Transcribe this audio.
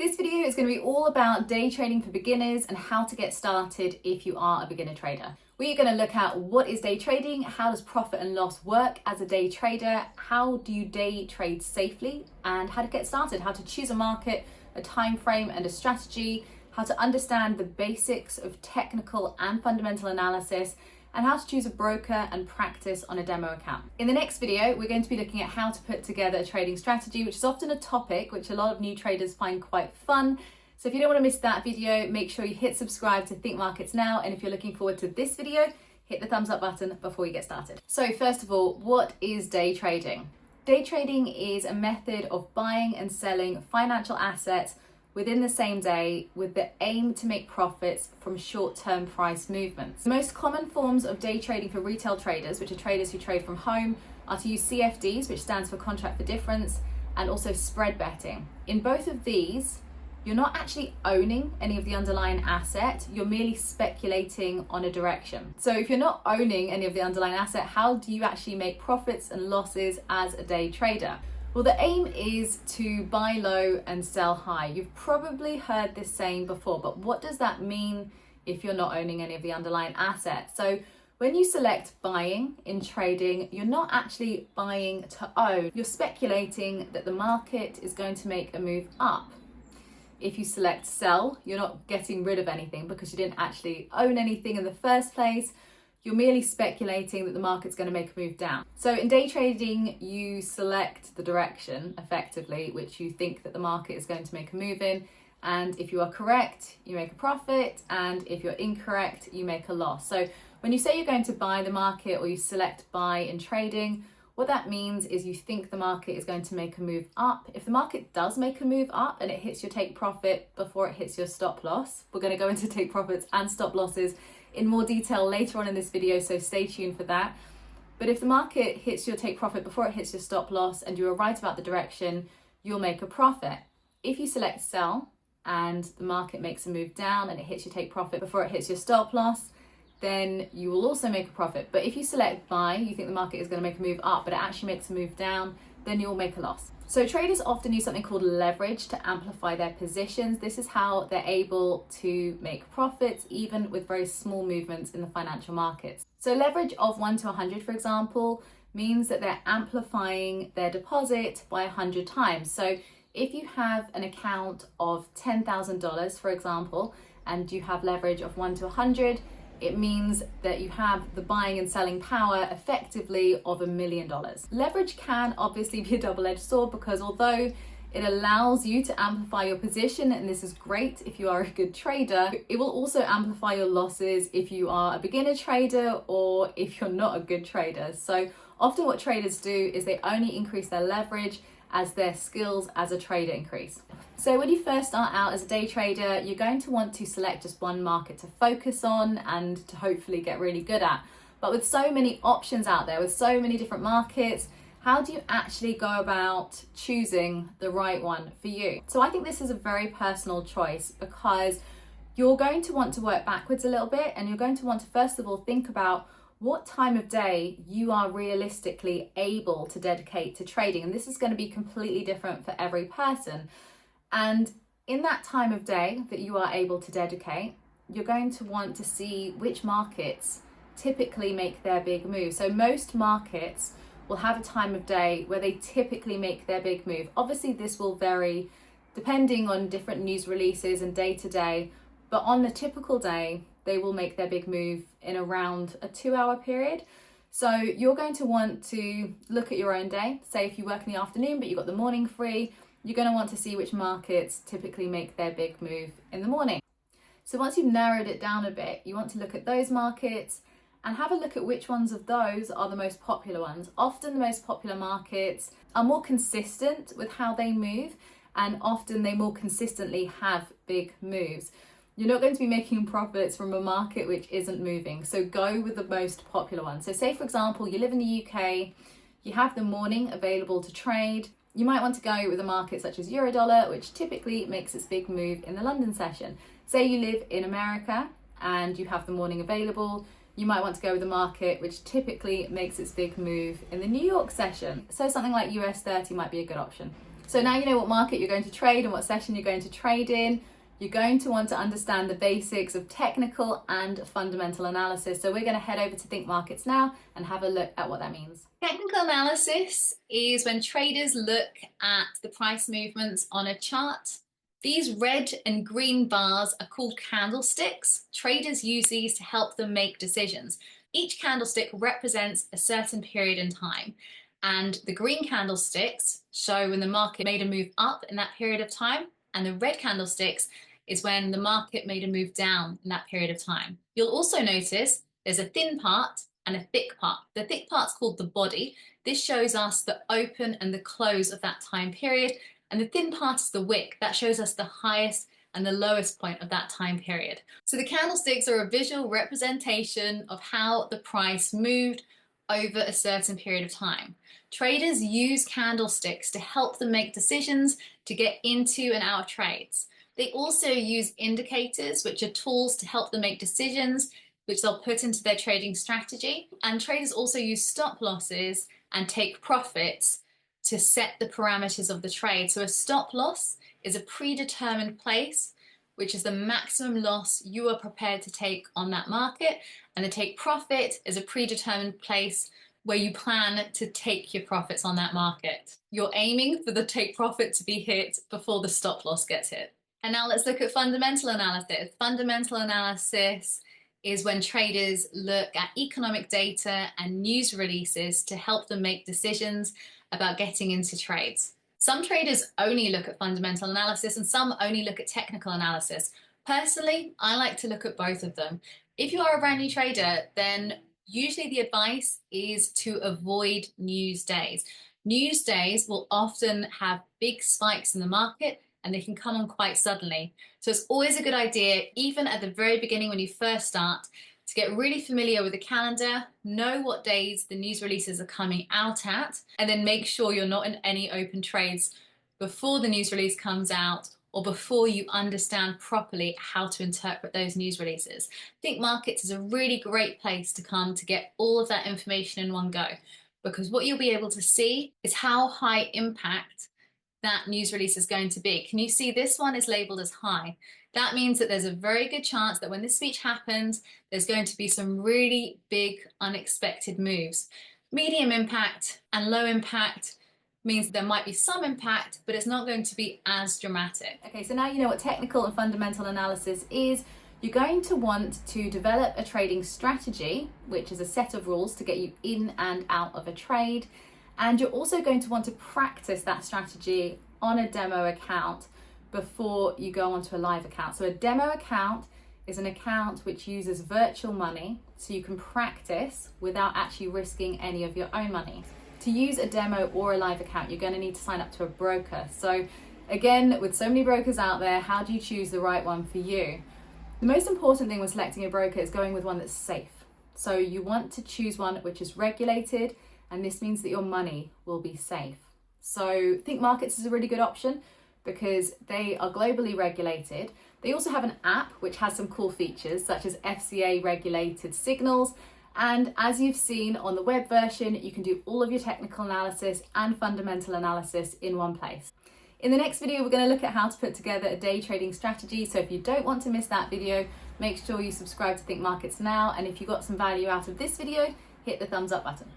This video is going to be all about day trading for beginners and how to get started if you are a beginner trader. We are going to look at what is day trading, how does profit and loss work as a day trader, how do you day trade safely, and how to get started, how to choose a market, a time frame and a strategy, how to understand the basics of technical and fundamental analysis, and how to choose a broker and practice on a demo account. In the next video, we're going to be looking at how to put together a trading strategy, which is often a topic which a lot of new traders find quite fun. So if you don't want to miss that video, make sure you hit subscribe to Thinkmarkets now. And if you're looking forward to this video, hit the thumbs up button before you get started. So first of all, what is day trading? Day trading is a method of buying and selling financial assets within the same day with the aim to make profits from short-term price movements. The most common forms of day trading for retail traders, which are traders who trade from home, are to use CFDs, which stands for contract for difference, and also spread betting. In both of these, you're not actually owning any of the underlying asset, you're merely speculating on a direction. So if you're not owning any of the underlying asset, how do you actually make profits and losses as a day trader? Well, the aim is to buy low and sell high. You've probably heard this saying before, but what does that mean if you're not owning any of the underlying assets? So when you select buying in trading, you're not actually buying to own. You're speculating that the market is going to make a move up. If you select sell, you're not getting rid of anything because you didn't actually own anything in the first place. You're merely speculating that the market's going to make a move down. So in day trading, you select the direction effectively, which you think that the market is going to make a move in. And if you are correct, you make a profit. And if you're incorrect, you make a loss. So when you say you're going to buy the market or you select buy in trading, what that means is you think the market is going to make a move up. If the market does make a move up and it hits your take profit before it hits your stop loss, we're going to go into take profits and stop losses in more detail later on in this video, so stay tuned for that. But if the market hits your take profit before it hits your stop loss and you are right about the direction, you'll make a profit. If you select sell and the market makes a move down and it hits your take profit before it hits your stop loss, then you will also make a profit. But if you select buy, you think the market is going to make a move up, but it actually makes a move down, then you'll make a loss. So traders often use something called leverage to amplify their positions. This is how they're able to make profits, even with very small movements in the financial markets. So leverage of 1 to 100, for example, means that they're amplifying their deposit by 100 times. So if you have an account of $10,000, for example, and you have leverage of 1 to 100, it means that you have the buying and selling power effectively of $1 million. Leverage can obviously be a double-edged sword because although it allows you to amplify your position, and this is great if you are a good trader, it will also amplify your losses if you are a beginner trader or if you're not a good trader. So often what traders do is they only increase their leverage as their skills as a trader increase. So when you first start out as a day trader, you're going to want to select just one market to focus on and to hopefully get really good at. But with so many options out there, with so many different markets, how do you actually go about choosing the right one for you? So I think this is a very personal choice because you're going to want to work backwards a little bit and you're going to want to first of all think about what time of day you are realistically able to dedicate to trading. And this is going to be completely different for every person. And in that time of day that you are able to dedicate, you're going to want to see which markets typically make their big move. So most markets will have a time of day where they typically make their big move. Obviously, this will vary depending on different news releases and day to day, but on the typical day, they will make their big move in around a 2-hour period. So you're going to want to look at your own day. Say if you work in the afternoon, but you've got the morning free, you're going to want to see which markets typically make their big move in the morning. So once you've narrowed it down a bit, you want to look at those markets and have a look at which ones of those are the most popular ones. Often the most popular markets are more consistent with how they move, and often they more consistently have big moves. You're not going to be making profits from a market which isn't moving. So go with the most popular one. So say, for example, you live in the UK, you have the morning available to trade. You might want to go with a market such as Eurodollar, which typically makes its big move in the London session. Say you live in America and you have the morning available. You might want to go with a market which typically makes its big move in the New York session. So something like US 30 might be a good option. So now you know what market you're going to trade and what session you're going to trade in. You're going to want to understand the basics of technical and fundamental analysis. So we're going to head over to Thinkmarkets now and have a look at what that means. Technical analysis is when traders look at the price movements on a chart. These red and green bars are called candlesticks. Traders use these to help them make decisions. Each candlestick represents a certain period in time. And the green candlesticks show when the market made a move up in that period of time, and the red candlesticks is when the market made a move down in that period of time. You'll also notice there's a thin part and a thick part. The thick part's called the body. This shows us the open and the close of that time period, and the thin part is the wick. That shows us the highest and the lowest point of that time period. So the candlesticks are a visual representation of how the price moved over a certain period of time. Traders use candlesticks to help them make decisions to get into and out of trades. They also use indicators, which are tools to help them make decisions, which they'll put into their trading strategy. And traders also use stop losses and take profits to set the parameters of the trade. So a stop loss is a predetermined place, which is the maximum loss you are prepared to take on that market. And the take profit is a predetermined place where you plan to take your profits on that market. You're aiming for the take profit to be hit before the stop loss gets hit. And now let's look at fundamental analysis. Fundamental analysis is when traders look at economic data and news releases to help them make decisions about getting into trades. Some traders only look at fundamental analysis and some only look at technical analysis. Personally, I like to look at both of them. If you are a brand new trader, then usually the advice is to avoid news days. News days will often have big spikes in the market and they can come on quite suddenly. So it's always a good idea, even at the very beginning when you first start, to get really familiar with the calendar, know what days the news releases are coming out at, and then make sure you're not in any open trades before the news release comes out or before you understand properly how to interpret those news releases. Thinkmarkets is a really great place to come to get all of that information in one go, because what you'll be able to see is how high impact that news release is going to be. Can you see this one is labeled as high? That means that there's a very good chance that when this speech happens, there's going to be some really big unexpected moves. Medium impact and low impact means there might be some impact, but it's not going to be as dramatic. Okay, so now you know what technical and fundamental analysis is. You're going to want to develop a trading strategy, which is a set of rules to get you in and out of a trade. And you're also going to want to practice that strategy on a demo account before you go onto a live account. So a demo account is an account which uses virtual money, so you can practice without actually risking any of your own money. To use a demo or a live account, you're going to need to sign up to a broker. So again, with so many brokers out there, how do you choose the right one for you? The most important thing when selecting a broker is going with one that's safe. So you want to choose one which is regulated, and this means that your money will be safe. So Thinkmarkets is a really good option because they are globally regulated. They also have an app which has some cool features such as FCA regulated signals. And as you've seen on the web version, you can do all of your technical analysis and fundamental analysis in one place. In the next video, we're going to look at how to put together a day trading strategy. So if you don't want to miss that video, make sure you subscribe to Thinkmarkets now. And if you got some value out of this video, hit the thumbs up button.